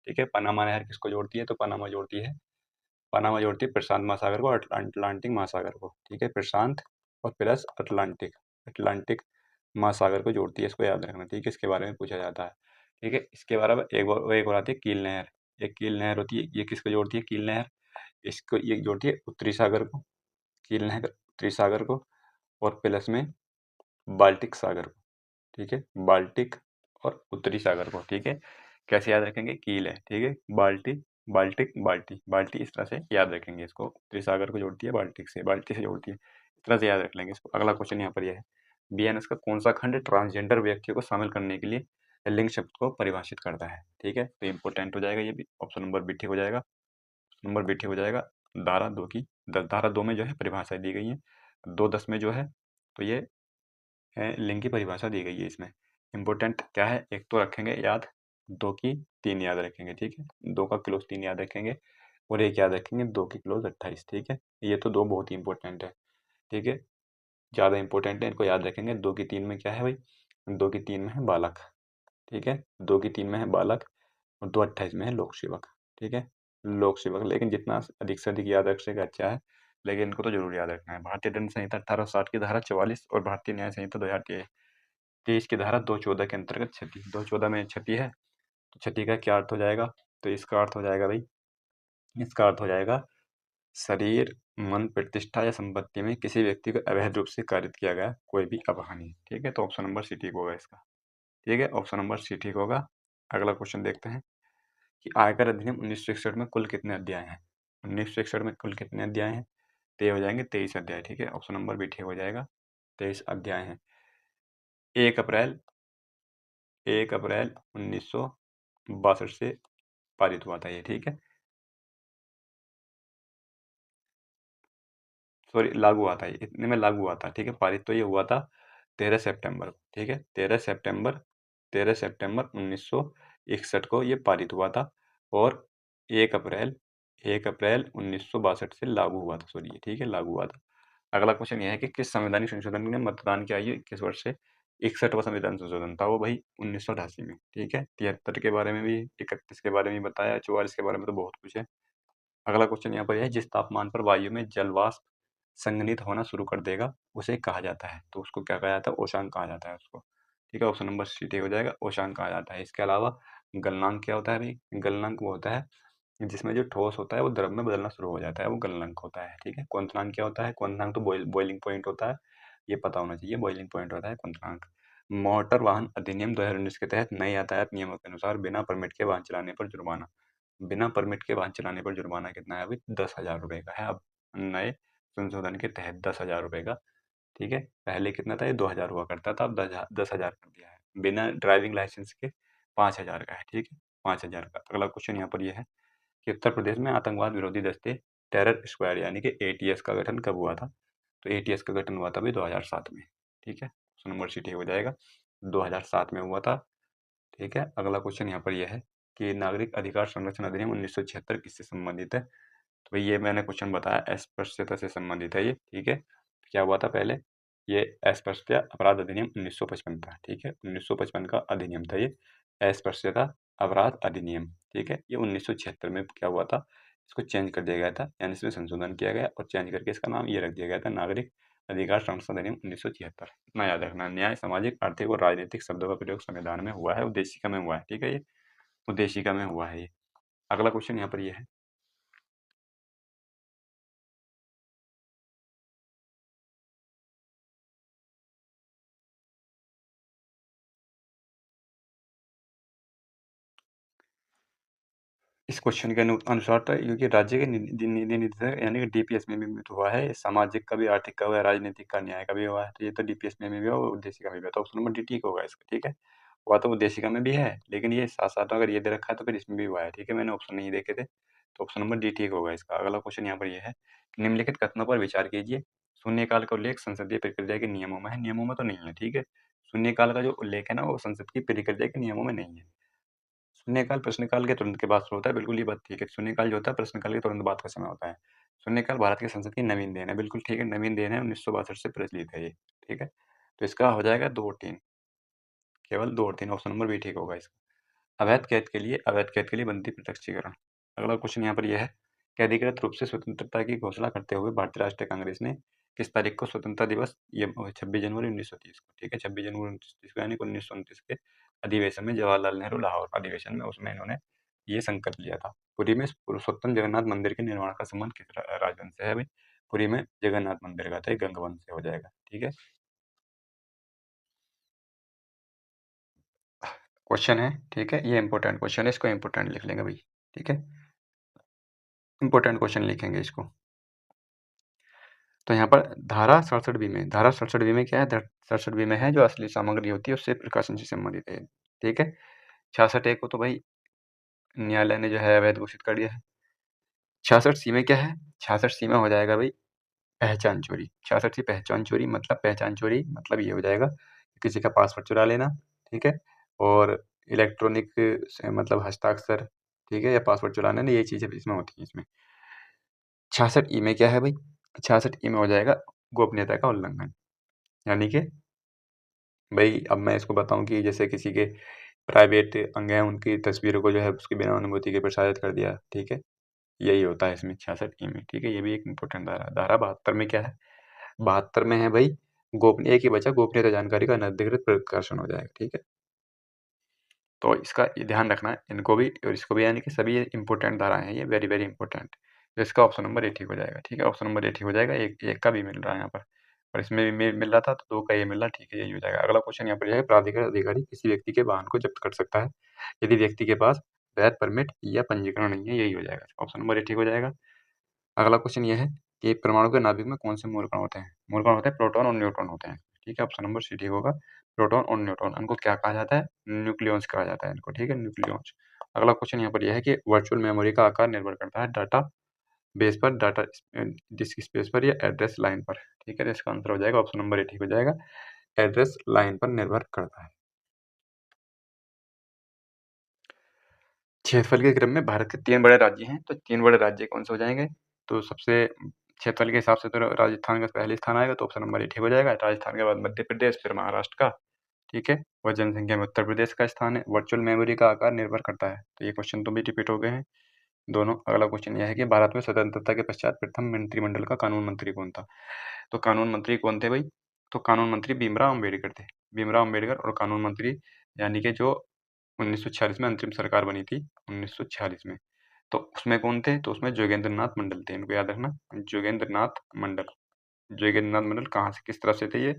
ठीक है। पनामा नहर किसको जोड़ती है? तो पनामा जोड़ती है प्रशांत महासागर को अटलांटिक महासागर को, ठीक है, प्रशांत और प्लस अटलांटिक, अटलांटिक महासागर को जोड़ती है, इसको याद रखना, ठीक है, इसके बारे में पूछा जाता है, ठीक है। इसके बारे में एक और आती है कील नहर, एक कील नहर होती है, ये किसको जोड़ती है कील नहर? इसको ये जोड़ती है उत्तरी सागर को, कील नहर उत्तरी सागर को, और प्लस में बाल्टिक सागर को, ठीक है, बाल्टिक और उत्तरी सागर को, ठीक है। कैसे याद रखेंगे? कील है, ठीक है, बाल्टिक बाल्टिक बाल्टी बाल्टी, इस तरह से याद रखेंगे इसको, उत्तरी सागर को जोड़ती है बाल्टिक से, बाल्टी से जोड़ती है, इस तरह से याद रख लेंगे इसको। अगला क्वेश्चन यहाँ पर यह है बीएनएस का कौन सा खंड ट्रांसजेंडर व्यक्तियों को शामिल करने के लिए लिंग शब्द को परिभाषित करता है। ठीक है, तो इम्पोर्टेंट हो जाएगा ये भी, ऑप्शन नंबर बी ठीक हो जाएगा। नंबर बी ठीक हो जाएगा। धारा 2 की धारा 2 में जो है परिभाषा दी गई है, 2.10 में जो है तो ये लिंग की परिभाषा दी गई है इसमें। इम्पोर्टेंट क्या है, एक तो रखेंगे याद, 2 की 3 याद रखेंगे। ठीक है, 2 का क्लोज 3 याद रखेंगे और एक याद रखेंगे 2 की क्लोज 28। ठीक है, ये तो 2 बहुत ही इंपॉर्टेंट है। ठीक है, ज़्यादा इंपॉर्टेंट है, इनको याद रखेंगे। 2 की 3 में क्या है भाई, 2 की 3 में है बालक। ठीक है, 2 की 3 में है बालक और 2 28 में है लोक सेवक। ठीक है, लोक सेवक, लेकिन जितना अधिक से अधिक याद रख सके अच्छा है, लेकिन इनको तो जरूर याद रखना है। भारतीय दंड संहिता 1860 की धारा 44 और भारतीय न्याय संहिता 2023 की धारा 214 के अंतर्गत क्षति, 214 में क्षति है, तो क्षति का क्या अर्थ हो जाएगा, तो इसका अर्थ हो जाएगा भाई, इसका अर्थ हो जाएगा शरीर, मन, प्रतिष्ठा या संपत्ति में किसी व्यक्ति को अवैध रूप से कारित किया गया कोई भी अपहानि। ठीक है, तो ऑप्शन नंबर सी ठीक होगा इसका। ठीक है, ऑप्शन नंबर सी ठीक होगा। अगला क्वेश्चन देखते हैं कि आयकर अधिनियम 1961 में कुल कितने अध्याय हैं। 1961 में कुल कितने अध्याय हैं, तो ये हो जाएंगे 23 अध्याय। ठीक है, ऑप्शन नंबर भी ठीक हो जाएगा, 23 अध्याय हैं। 1 अप्रैल 1962 से पारित हुआ था ये। ठीक है, सॉरी लागू हुआ था, ये इतने में लागू हुआ था। ठीक है, पारित तो ये हुआ था 13 सितंबर को। ठीक है, 13 सितंबर 1961 को ये पारित हुआ था और 1 अप्रैल 1962 से लागू हुआ था। सॉरी, ठीक है, लागू हुआ था। अगला क्वेश्चन यह है कि किस संवैधानिक संशोधन ने मतदान की आयु 21 वर्ष से 61वां संविधान संशोधन था वो भाई 1988 में। ठीक है, 73 के बारे में भी, 31 के बारे में भी बताया, 44 के बारे में तो बहुत कुछ है। अगला क्वेश्चन यहाँ पर यह है, जिस तापमान पर वायु में जल वाष्प संघनित होना शुरू कर देगा उसे कहा जाता है, तो उसको क्या कहा जाता है, ओशांक कहा जाता है उसको। ठीक है, ऑप्शन नंबर सी ठीक हो जाएगा, ओशांक कहा जाता है। इसके अलावा गलनांक क्या होता है भाई, गलनांक वो होता है जिसमें जो ठोस होता है वो द्रव में बदलना शुरू हो जाता है, वो गलनांक होता है। ठीक है, क्वथनांक क्या होता है, क्वथनांक तो बॉइलिंग पॉइंट होता है, ये पता होना चाहिए, बॉइलिंग पॉइंट होता है क्वथनांक। मोटर वाहन अधिनियम 2019 के तहत नए यातायात नियमों के अनुसार बिना परमिट के वाहन चलाने पर जुर्माना, बिना परमिट के वाहन चलाने पर जुर्माना कितना है अभी, 10,000 रुपये का है अब नए संशोधन के तहत, 10,000 रुपये का। ठीक है, पहले कितना था, ये 2,000 हुआ करता था, अब 10,000 कर दिया है। बिना ड्राइविंग लाइसेंस के 5,000 का है। ठीक है, 5,000 का। अगला क्वेश्चन यहाँ पर यह है कि उत्तर प्रदेश में आतंकवाद विरोधी दस्ते टेरर स्क्वाड यानी कि एटीएस का गठन कब हुआ था, तो एटीएस का गठन हुआ था भाई 2007 में। ठीक है, ऑप्शन नंबर सी ठीक हो जाएगा, 2007 में हुआ था। ठीक है, अगला क्वेश्चन यहाँ पर यह है कि नागरिक अधिकार संरक्षण अधिनियम 1976 किससे संबंधित है, तो भाई ये मैंने क्वेश्चन बताया, अस्पृश्यता से संबंधित है ये। ठीक है, क्या हुआ था पहले, ये अस्पृश्यता अपराध अधिनियम 1955 था। ठीक है, 1955 का अधिनियम था ये, अस्पृश्यता अपराध अधिनियम। ठीक है, ये 1976 में क्या हुआ था, इसको चेंज कर दिया गया था, यानी इसमें संशोधन किया गया और चेंज करके इसका नाम ये रख दिया गया था, नागरिक अधिकार संरक्षण अधिनियम 1976। इतना याद रखना, न्याय, सामाजिक, आर्थिक और राजनीतिक शब्दों का प्रयोग संविधान में हुआ है, उद्देशिका में हुआ है। ठीक है, ये उद्देशिका में हुआ है ये। अगला क्वेश्चन यहाँ पर ये है, इस क्वेश्चन के अनुसार तो क्योंकि राज्य के निधि निधि निर्देशक यानी कि डीपीएस में भी तो हुआ है, सामाजिक का भी, आर्थिक का हुआ है, राजनीतिक का, न्याय का भी हुआ है, तो ये तो डीपीएस में भी हुआ और उद्देशिका में भी हुआ, तो ऑप्शन नंबर डी ठीक होगा इसका। ठीक है, हुआ तो उद्देशिका में भी है, लेकिन ये साथ साथ अगर ये दे रखा है तो फिर इसमें भी हुआ है। ठीक है, मैंने ऑप्शन नहीं देखे थे, तो ऑप्शन नंबर डी ठीक होगा इसका। अगला क्वेश्चन यहाँ पर ये है, निम्नलिखित कथनों पर विचार कीजिए, शून्यकाल का उल्लेख संसदीय प्रक्रिया के नियमों में है, नियमों में तो नहीं है। ठीक है, शून्यकाल का जो उल्लेख है ना वो संसद की प्रक्रिया के नियमों में नहीं है। शून्यकाल प्रश्नकाल के तुरंत के बाद शुरू होता है, बिल्कुल ये बात ठीक है। शून्यकाल जो होता है प्रश्नकाल के तुरंत बाद का समय होता है। शून्यकाल भारत की संसद की नवीन देन है, बिल्कुल ठीक है, नवीन देन है, 1962 से प्रचलित है ये। ठीक है, तो इसका हो जाएगा 2 और 3, केवल 2 और 3, ऑप्शन नंबर बी ठीक होगा इसका। अवैध कैद के लिए बंदी प्रत्यक्षीकरण। अगला क्वेश्चन यहाँ पर यह है कि अधिकृत रूप से स्वतंत्रता की घोषणा करते हुए भारतीय राष्ट्रीय कांग्रेस ने किस तारीख को स्वतंत्रता दिवस, ये 26 जनवरी 1930 को। ठीक है, 26 जनवरी 1930 को, यानी कि 1929 के अधिवेशन में, जवाहरलाल नेहरू लाहौर अधिवेशन में, उसमें इन्होंने ये संकल्प लिया था। पुरी में पुरुषोत्तम जगन्नाथ मंदिर के निर्माण का संबंध किस राजवंश से है भाई, पुरी में जगन्नाथ मंदिर का था, ये गंगवंश से हो जाएगा। ठीक है, क्वेश्चन है। ठीक है, ये इंपॉर्टेंट क्वेश्चन है, इसको इंपॉर्टेंट लिख लेंगे भाई। ठीक है, इंपॉर्टेंट क्वेश्चन लिखेंगे इसको। तो यहाँ पर धारा 67 बी में, धारा 67 बी में क्या है, 67 बी में है जो असली सामग्री होती है उससे प्रकाशन से संबंधित है। ठीक है। 66 ए को तो भाई न्यायालय ने जो है अवैध घोषित कर दिया है। 66 सी में क्या है? 66 सी में हो जाएगा भाई पहचान चोरी। 66 सी पहचान चोरी मतलब ये हो जाएगा कि किसी का पासवर्ड चुरा लेना, ठीक है? और इलेक्ट्रॉनिक से मतलब हस्ताक्षर, ठीक है? या पासवर्ड चुराना ना, ये चीज़ें इसमें होती हैं इसमें। 66 ई में क्या है भाई? 66 ई में हो जाएगा गोपनीयता का उल्लंघन। यानी कि भाई अब मैं इसको बताऊँ कि जैसे किसी के प्राइवेट अंग हैं, उनकी तस्वीरों को जो है उसकी बिना अनुमति के प्रसारित कर दिया, ठीक है? यही होता है इसमें 66 ई में, ठीक है? ये भी एक इम्पोर्टेंट धारा है। धारा 72 में क्या है? 72 में है भाई एक ही बचा, गोपनीयता जानकारी का अनधिकृत प्रकाशन हो जाएगा, ठीक है? तो इसका ये ध्यान रखना है इनको भी और इसको भी, यानी कि सभी इंपॉर्टेंट धाराएं हैं ये, वेरी वेरी इंपॉर्टेंट। तो इसका ऑप्शन नंबर ए ठीक हो जाएगा, ठीक है? ऑप्शन नंबर ए ठीक हो जाएगा। एक का भी मिल रहा है यहाँ पर, और इसमें भी मिल रहा था, तो 2 का ये मिल रहा है, ठीक है? यही हो जाएगा। अगला क्वेश्चन यहाँ पर है, प्राधिकार अधिकारी किसी व्यक्ति के वाहन को जब्त कर सकता है यदि व्यक्ति के पास वैध परमिट या पंजीकरण नहीं है। यही हो जाएगा, ऑप्शन नंबर ए ठीक हो जाएगा। अगला क्वेश्चन ये है कि परमाणु के नाभिक में कौन से मूल कण होते हैं? मूल कण होते हैं प्रोटॉन और न्यूट्रॉन होते हैं, ठीक है? ऑप्शन नंबर सी ठीक होगा। प्रोटॉन और न्यूट्रॉन, इनको क्या कहा जाता है? न्यूक्लियॉन्स कहा जाता है इनको, ठीक है? न्यूक्लियॉन्स। अगला क्वेश्चन यहाँ पर यह है कि वर्चुअल मेमोरी का आकार निर्भर करता है डाटा बेस पर, डाटा डिस्क स्पेस पर या एड्रेस लाइन पर, ठीक है? तो इसका आंसर हो जाएगा ऑप्शन नंबर ए ठीक हो जाएगा, एड्रेस लाइन पर निर्भर करता है। क्षेत्रफल के क्रम में भारत के 3 बड़े राज्य हैं, तो 3 बड़े राज्य कौन से हो जाएंगे? तो सबसे क्षेत्रफल के हिसाब से तो राजस्थान का पहले स्थान आएगा, तो ऑप्शन नंबर ए ठीक हो जाएगा। राजस्थान के बाद मध्य प्रदेश, फिर महाराष्ट्र का, ठीक है? और जनसंख्या में उत्तर प्रदेश का स्थान है। वर्चुअल मेमोरी का आकार निर्भर करता है, तो ये क्वेश्चन तो भी रिपीट हो गए हैं दोनों। अगला क्वेश्चन यह है कि भारत में स्वतंत्रता के पश्चात प्रथम मंत्रिमंडल का कानून मंत्री कौन था? तो कानून मंत्री कौन थे भाई? तो कानून मंत्री भीमराव अम्बेडकर थे। भीमराव अम्बेडकर और कानून मंत्री, यानी कि जो 1946 में अंतरिम सरकार बनी थी 1946 में, तो उसमें कौन थे? तो उसमें जोगेंद्र नाथ मंडल थे, इनको याद रखना, जोगेंद्र नाथ मंडल। जोगेंद्र नाथ मंडल कहाँ से, किस तरफ से थे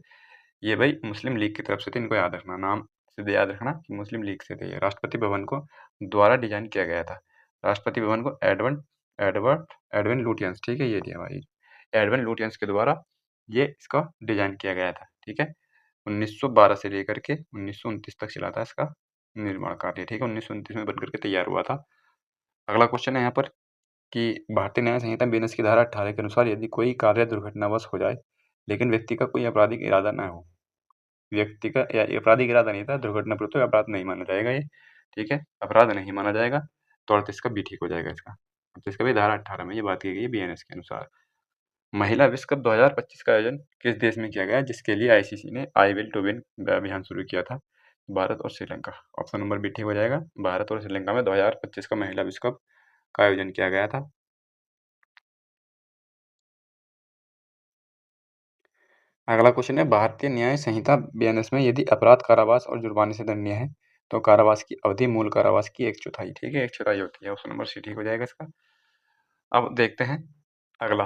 ये भाई मुस्लिम लीग की तरफ से थे, इनको याद रखना, नाम सीधे याद रखना कि मुस्लिम लीग से थे ये। राष्ट्रपति भवन को द्वारा डिजाइन किया गया था। राष्ट्रपति भवन को एडवर्ड एडविन लुटियंस, ठीक है? ये दिया भाई, एडविन लुटियंस के द्वारा ये इसका डिजाइन किया गया था, ठीक है? 1912 से लेकर के 1929 तक चला था इसका निर्माण कार्य, ठीक है? 1929 में बनकर के तैयार हुआ था। अगला क्वेश्चन है यहाँ पर कि भारतीय न्याय संहिता बीएनएस की धारा 18 के अनुसार यदि कोई कार्य दुर्घटनावश हो जाए लेकिन व्यक्ति का कोई आपराधिक इरादा न हो, व्यक्ति का या आपराधिक इरादा नहीं था, दुर्घटनापूर्वक अपराध नहीं माना जाएगा ये, ठीक है? अपराध नहीं माना जाएगा, तो 38 का बी ठीक हो जाएगा इसका। 38 का भी धारा 18 में ये बात की गई है बीएनएस के अनुसार। महिला विश्व कप 2025 का आयोजन किस देश में किया गया, जिसके लिए आईसीसी ने आई विल टू विन अभियान शुरू किया था? भारत और श्रीलंका, ऑप्शन नंबर बी ठीक हो जाएगा। भारत और श्रीलंका में 2025 का महिला विश्व कप का आयोजन किया गया था। अगला क्वेश्चन है, भारतीय न्याय संहिता बीएनएस में यदि अपराध कारावास और जुर्माने से दंडनीय है तो कारावास की अवधि मूल कारावास की 1/4, ठीक है? 1/4 होती है, ऑप्शन नंबर सी ठीक हो जाएगा इसका। अब देखते हैं अगला,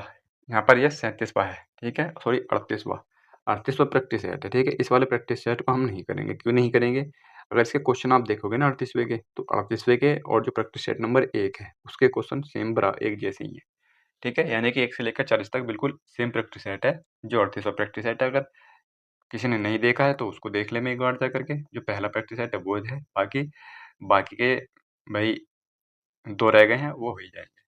यहाँ पर ये 37वां है, ठीक है? सॉरी 38वां, 38वां प्रैक्टिस सेट है, ठीक है? इस वाले प्रैक्टिस सेट को हम नहीं करेंगे, क्यों नहीं करेंगे? अगर इसके क्वेश्चन आप देखोगे ना 38वें के, तो 38वें के और जो प्रैक्टिस सेट नंबर 1 है उसके क्वेश्चन सेम एक जैसे ही है, ठीक है? यानी कि 1 से लेकर 40 तक बिल्कुल सेम प्रैक्टिस सेट है जो 38वां प्रैक्टिस सेट है। अगर किसी ने नहीं देखा है तो उसको देख ले में एक बार जा करके, जो पहला प्रैक्टिस सेट है वो है, बाकी बाकी के भाई 2 रह गए हैं, वो हो ही जाएंगे।